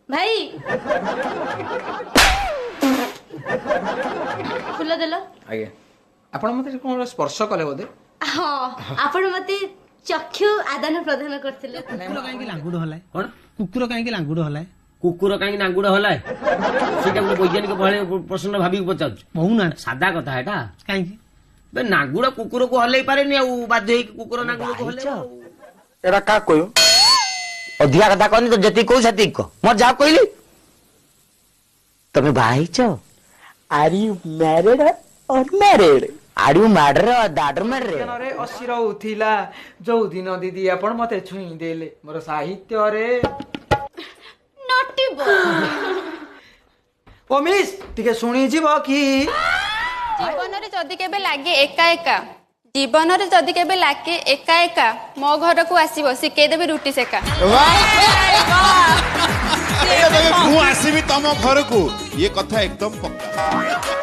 भाई फुल देल आज्ञा आपण मते कोन स्पर्श कले बोधे हाँ आपण मते चक्षु आदान प्रदान करथिले कुकुर काहे लांगुड़ हलाय कोन कुकुर काहे लांगुड़ हलाय कुकुर काहे नांगुड़ हलाय सेटा गोटे वैज्ञानिक प्रश्न भाबी पचाउछ बहु ना सादा कथा एटा काहे बे नांगुड़ कुकुर को हलै पारेनी आ बाध्य होई कुकुर नांगुड़ को हलै एरा का कयो अधिका कथा कहनी तो जति कहू सती को मोर जा कहली तमे भाई छ आर यू मैरिड और मैरिड आर यू मैडर दाडर मर रे रे असिर उथिला जो दिन दीदी आपण मते छुई देले मोर साहित्य रे नॉटी बॉय ओ मिस टिके सुनी जीव की जीवन रे जदि केबे लागे एका एका जीवन रे जदि केबे लागे एका एका मो घर को आसीबो सिके देबे रुटी सेका ମୁଁ ଆସିବି ତମ ଘରକୁ ये कथा एकदम पक्का